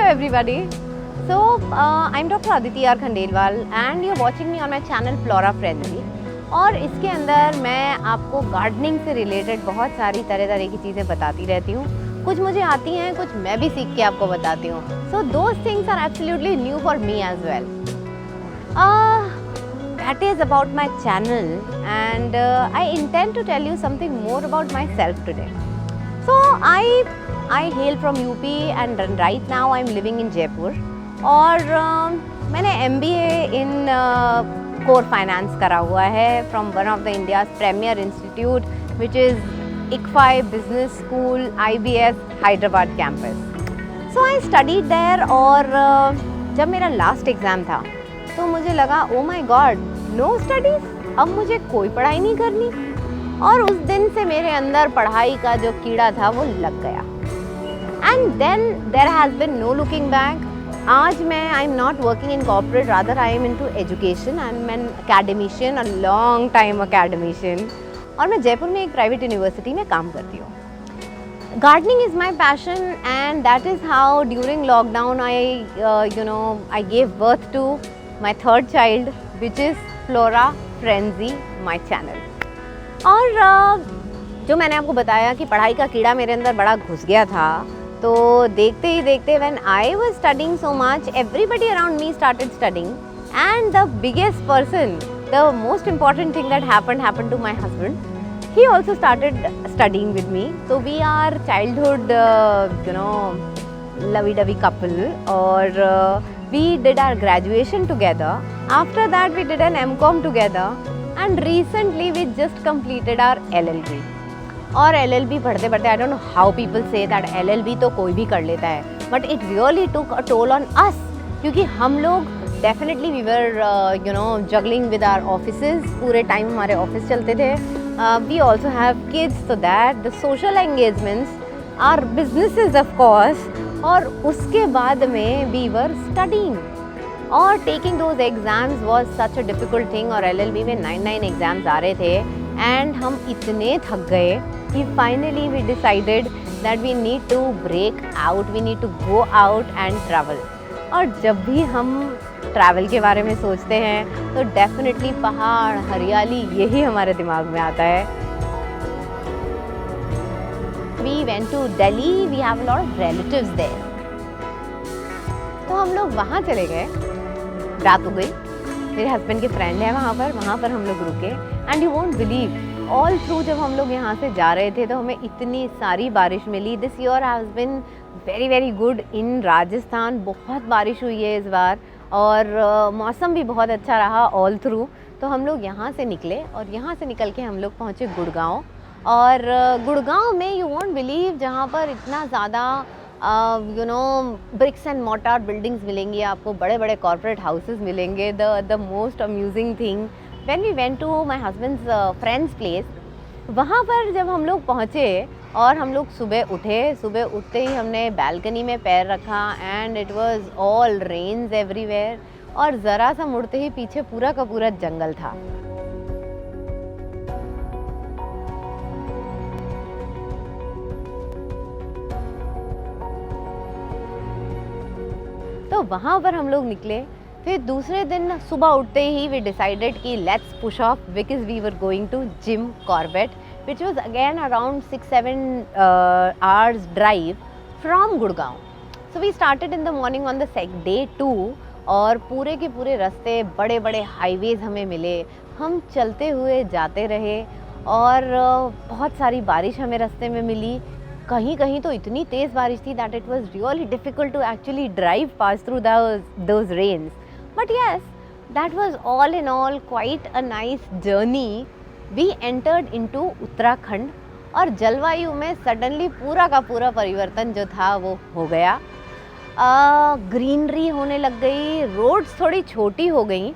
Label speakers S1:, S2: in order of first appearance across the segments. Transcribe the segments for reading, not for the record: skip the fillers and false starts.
S1: everybody. I'm Dr. Aditi R. Khandelwal and you're watching me on my channel Flora Frenzy. और इसके अंदर मैं आपको गार्डनिंग से रिलेटेड बहुत सारी तरह की चीज़ें बताती रहती हूँ. कुछ मुझे आती हैं, कुछ मैं भी सीख के आपको बताती हूँ. So those things are absolutely new for me as well. That is about my channel and I intend to tell you something more about myself today. So I hail from UP and right now I'm living in Jaipur. और मैंने MBA in Core Finance करा हुआ है from one of the India's premier institute which is ICFI Business School IBS Hyderabad campus. So I studied there और जब मेरा last exam था तो मुझे लगा oh my god no studies, अब मुझे कोई पढ़ाई नहीं करनी. और उस दिन से मेरे अंदर पढ़ाई का जो कीड़ा था वो लग गया. And then there has been no looking back. आज मैं I am not working in corporate, rather I am into education. I am an academician, a long time academician. और मैं जयपुर में एक प्राइवेट यूनिवर्सिटी में काम करती हूँ. Gardening is my passion and that is how during lockdown I gave birth to my third child which is Flora Frenzy my channel. और जो मैंने आपको बताया कि पढ़ाई का कीड़ा मेरे अंदर बड़ा घुस गया था, तो देखते ही देखते when I was studying so much everybody around me started studying and the biggest person, the most important thing that happened to my husband, he also started studying with me. तो we are childhood lovey dovey couple और we did our graduation together. After that we did an MCom together and recently we just completed our LLB. और LLB पढ़ते पढ़ते I don't know how people say that LLB तो कोई भी कर लेता है, but it really took a toll on us क्योंकि हम लोग definitely we were juggling with our offices. पूरे टाइम हमारे ऑफिस चलते थे. We also have kids, so that the social engagements, our businesses of course. और उसके बाद में we were studying और taking those exams was such a difficult thing. और LLB में 9 एग्ज़ाम्स आ रहे थे and हम इतने थक गए कि finally we decided that we need to break out, we need to go out and travel. और जब भी हम ट्रैवल के बारे में सोचते हैं तो डेफिनेटली पहाड़, हरियाली यही हमारे दिमाग में आता है. We went to Delhi, we have a lot of relatives there. तो हम लोग वहाँ चले गए. रात हो गई, मेरे हस्बैंड के फ्रेंड है वहाँ पर हम लोग रुके. And you won't believe all through जब हम लोग यहाँ से जा रहे थे तो हमें इतनी सारी बारिश मिली. This year has been very good in Rajasthan. बहुत बारिश हुई है इस बार और मौसम भी बहुत अच्छा रहा ऑल थ्रू. तो हम लोग यहाँ से निकले और यहाँ से निकल के हम लोग पहुँचे गुड़गांव. और गुड़गांव में यू वोंट बिलीव जहाँ पर इतना ज़्यादा ब्रिक्स एंड मोर्टार बिल्डिंग्स मिलेंगी आपको, बड़े बड़े कॉर्पोरेट हाउसेस मिलेंगे. The most amusing thing when we went to my husband's friends place, वहाँ पर जब हम लोग पहुँचे और हम लोग सुबह उठते ही हमने बालकनी में पैर रखा and it was all rains everywhere. और ज़रा सा मुड़ते ही पीछे पूरा का पूरा जंगल था. तो वहाँ पर हम लोग निकले. फिर दूसरे दिन सुबह उठते ही वी डिसाइडेड कि let's push off because we were going to Jim Corbett which was again around 6-7 hours drive from Gurgaon. So we started in the morning on the day 2 और पूरे के पूरे रास्ते बड़े बड़े हाईवेज़ हमें मिले. हम चलते हुए जाते रहे और बहुत सारी बारिश हमें रास्ते में मिली. कहीं कहीं तो इतनी तेज़ बारिश थी that it was really difficult to actually drive past through those rains. But yes, that was all in all quite a nice journey. We entered into Uttarakhand और जलवायु में सडनली पूरा का पूरा परिवर्तन जो था वो हो गया. ग्रीनरी होने लग गई, रोड्स थोड़ी छोटी हो गई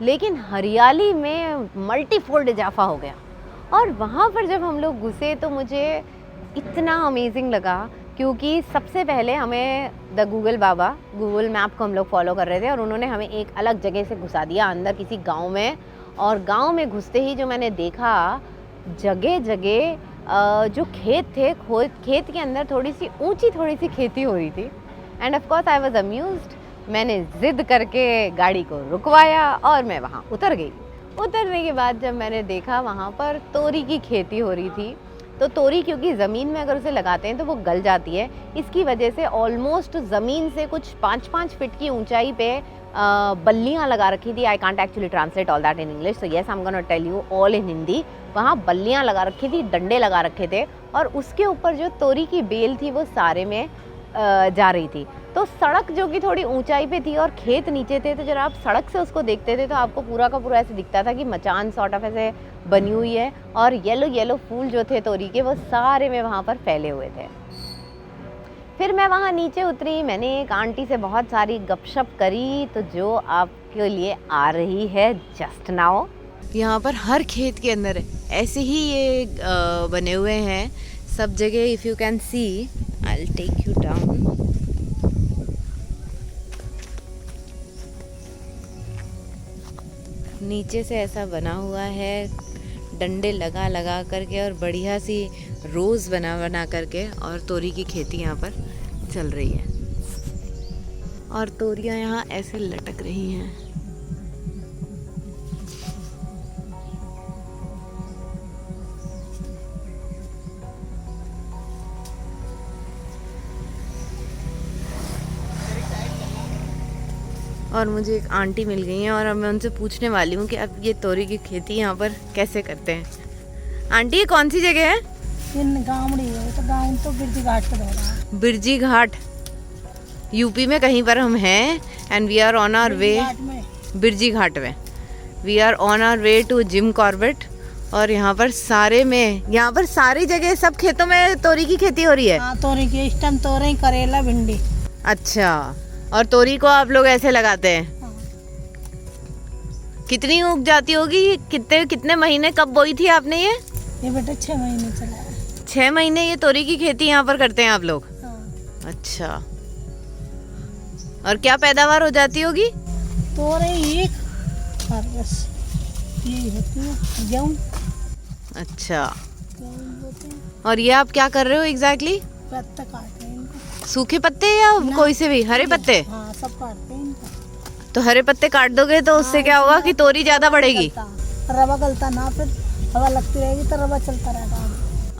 S1: लेकिन हरियाली में मल्टीफोल्ड इजाफा हो गया. और वहाँ पर जब हम लोग घुसे तो मुझे इतना अमेजिंग लगा क्योंकि सबसे पहले हमें गूगल मैप को हम लोग फॉलो कर रहे थे और उन्होंने हमें एक अलग जगह से घुसा दिया अंदर किसी गांव में. और गांव में घुसते ही जो मैंने देखा जगह जगह जो खेत थे, खेत के अंदर थोड़ी सी खेती हो रही थी end of course I was amused. मैंने ज़िद करके गाड़ी को रुकवाया और मैं वहाँ उतर गई। उतरने के बाद जब मैंने देखा वहाँ पर तोरी की खेती हो रही थी, तो तोरी क्योंकि ज़मीन में अगर उसे लगाते हैं तो वो गल जाती है, इसकी वजह से ऑलमोस्ट ज़मीन से कुछ 5-5 फीट की ऊंचाई पे बल्लियाँ लगा रखी थी। I can't actually translate all that in English, so yes I am gonna tell you all in Hindi. वहाँ बल्लियाँ लगा रखी थी, डंडे लगा रखे थे और उसके ऊपर जो तोरी की बेल थी वो सारे में जा रही थी। तो सड़क जो कि थोड़ी ऊंचाई पे थी और खेत नीचे थे, तो जब आप सड़क से उसको देखते थे तो आपको पूरा का पूरा ऐसे दिखता था कि मचान सॉर्ट ऑफ ऐसे बनी हुई है और येलो येलो फूल जो थे तोरी के वो सारे में वहाँ पर फैले हुए थे। फिर मैं वहाँ नीचे उतरी, मैंने एक आंटी से बहुत सारी गपशप करी, तो जो आपके लिए आ रही है जस्ट नाउ। यहाँ पर हर खेत के अंदर ऐसे ही ये बने हुए हैं सब जगह। If you can see, I will take you down. नीचे से ऐसा बना हुआ है, डंडे लगा लगा करके और बढ़िया सी रोज़ बना बना करके, और तोरी की खेती यहाँ पर चल रही है और तोरियाँ यहाँ ऐसे लटक रही हैं। और मुझे एक आंटी मिल गई हैं और अब मैं उनसे पूछने वाली हूँ कि अब ये तोरी की खेती यहाँ पर कैसे करते हैं। आंटी ये कौन सी जगह है?
S2: गाँवड़ी है, तो गाँव तो बिरजी घाट पे रह रहा है।
S1: बिरजी घाट यूपी में कहीं पर हम हैं and we are on our way. Birji Ghat में we are on our way to Jim Corbett. और यहाँ पर सारी जगह सब खेतों में तोरी की खेती हो रही है।
S2: हाँ, तोरी की इस टाइम तोरी, करेला, भिंडी।
S1: अच्छा, और तोरी को आप लोग ऐसे लगाते हैं?
S2: हाँ।
S1: कितनी उग जाती होगी? कितने महीने कब बोई थी आपने ये?
S2: ये बेटा 6 महीने चला है।
S1: 6 महीने ये तोरी की खेती यहाँ पर करते हैं आप लोग?
S2: हाँ।
S1: अच्छा, और क्या पैदावार हो जाती होगी?
S2: तोरी एक और बस यही होती है, गेहूँ।
S1: अच्छा,
S2: गेहूँ बोते हैं।
S1: और ये आप क्या कर रहे हो एग्जैक्टली?
S2: पत्ते काट रहे हैं इनको।
S1: सूखे पत्ते या कोई से भी? हरे पत्ते?
S2: हाँ, सब काटते हैं इनको।
S1: तो हरे पत्ते काट दोगे तो उससे क्या होगा कि तोरी ज्यादा बढ़ेगी?
S2: रवा गलता ना, फिर हवा लगती रहेगी तो रवा चलता रहेगा।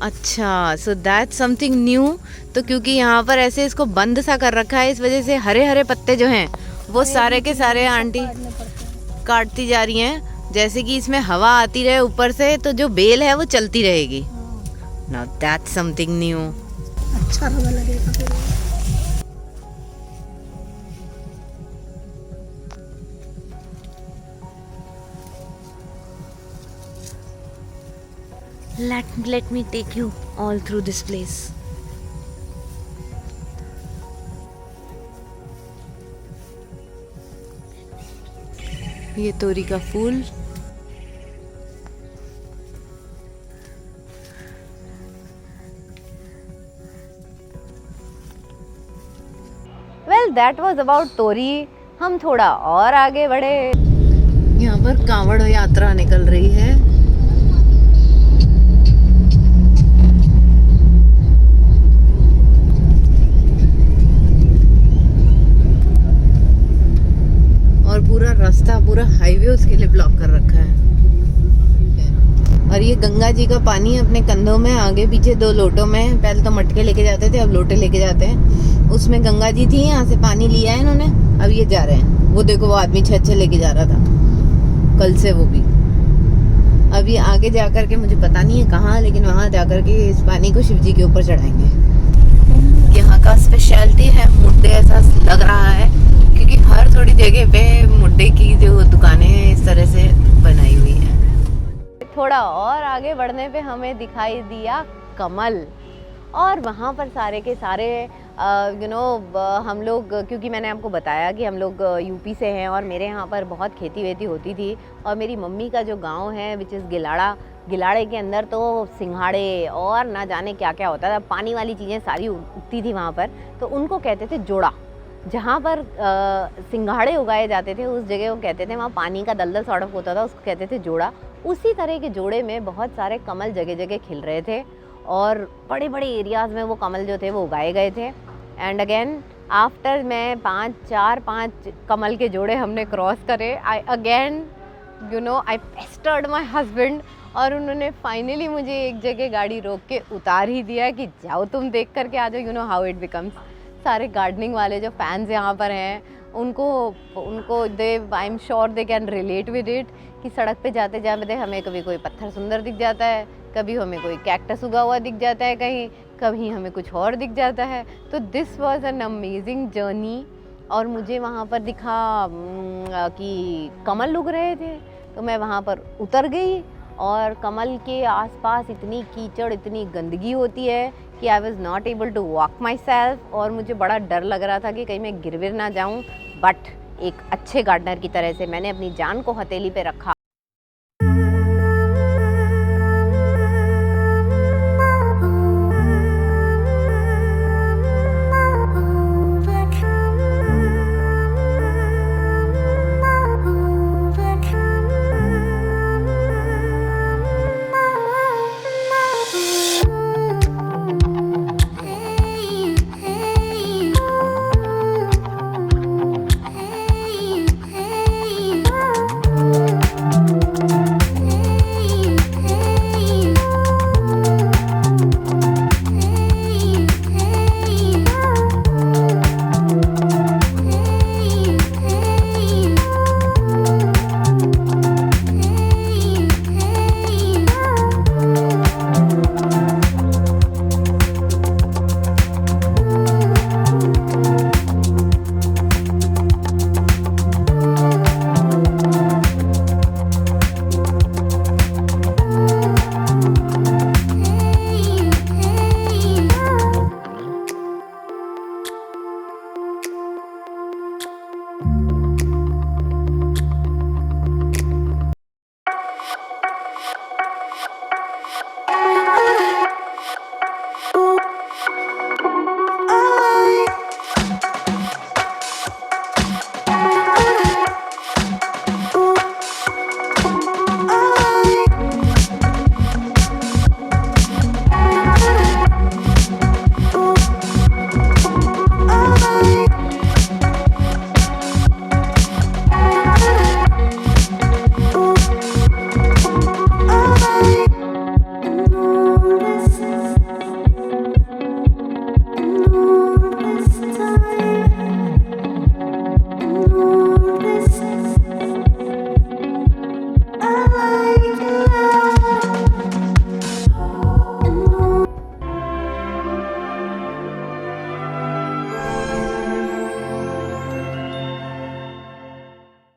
S1: अच्छा, सो दैट्स समथिंग न्यू। तो क्योंकि यहाँ पर ऐसे इसको बंद सा कर रखा है, इस वजह से हरे हरे पत्ते जो हैं वो सारे के सारे आंटी काटती जा रही हैं, जैसे कि इसमें हवा आती रहे ऊपर से, तो जो बेल है वो चलती रहेगी। Now that's something new.
S2: अच्छा रवा लगेगा फिर।
S1: Let me take you all through this place. ये तोरी का फूल, Well, that was about तोरी। हम थोड़ा और आगे बढ़े। यहाँ पर कांवड़ यात्रा निकल रही है। और पूरा रास्ता, पूरा हाईवे उसके लिए ब्लॉक कर रखा है। और ये गंगा जी का पानी अपने कंधों में, आगे पीछे 2 लोटों में, पहले तो मटके लेके जाते थे, अब लोटे लेके जाते हैं। उसमें गंगा जी थी, यहाँ से पानी लिया है इन्होंने, अब ये जा रहे हैं। वो देखो, वो आदमी 6 लेके जा रहा था कल से, वो भी। अभी आगे जा करके मुझे पता नहीं है कहाँ, लेकिन वहाँ जा करके इस पानी को शिव जी के ऊपर चढ़ाएंगे। यहाँ का स्पेशलिटी है मुड्डे, ऐसा लग रहा है, क्योंकि हर थोड़ी जगह पे मुड्डे की जो दुकानें हैं इस तरह से बनाई हुई हैं। थोड़ा और आगे बढ़ने पे हमें दिखाई दिया कमल, और वहाँ पर सारे के सारे हम लोग, क्योंकि मैंने आपको बताया कि हम लोग यूपी से हैं और मेरे यहाँ पर बहुत खेती वेती होती थी, और मेरी मम्मी का जो गांव है विच इज़ गिलाड़े के अंदर तो सिंघाड़े और ना जाने क्या क्या होता था, पानी वाली चीज़ें सारी उगती थी वहाँ पर, तो उनको कहते थे जोड़ा। जहाँ पर सिंघाड़े उगाए जाते थे उस जगह वो कहते थे, वहाँ पानी का दलदल सॉर्ट ऑफ होता था, उसको कहते थे जोड़ा। उसी तरह के जोड़े में बहुत सारे कमल जगह जगह खिल रहे थे और बड़े बड़े एरियाज़ में वो कमल जो थे वो उगाए गए थे। एंड अगेन आफ्टर मैं 5 कमल के जोड़े हमने क्रॉस करे, I again I पेस्टर्ड my husband, और उन्होंने फाइनली मुझे एक जगह गाड़ी रोक के उतार ही दिया कि जाओ तुम देख करके आ जाओ. You know how it becomes. सारे गार्डनिंग वाले जो फैंस यहाँ पर हैं उनको they I am sure they can relate with it कि सड़क पे जाते जाते हमें कभी कोई पत्थर सुंदर दिख जाता है, कभी हमें कोई कैक्टस उगा हुआ दिख जाता है कहीं, कभी हमें कुछ और दिख जाता है. तो this was an amazing journey. और मुझे वहाँ पर दिखा कि कमल उग रहे थे, तो मैं वहाँ पर उतर गई. और कमल के आसपास इतनी कीचड़, इतनी गंदगी होती है कि I was not able to walk myself, और मुझे बड़ा डर लग रहा था कि कहीं मैं गिर विर ना जाऊँ. बट एक अच्छे गार्डनर की तरह से मैंने अपनी जान को हथेली पे रखा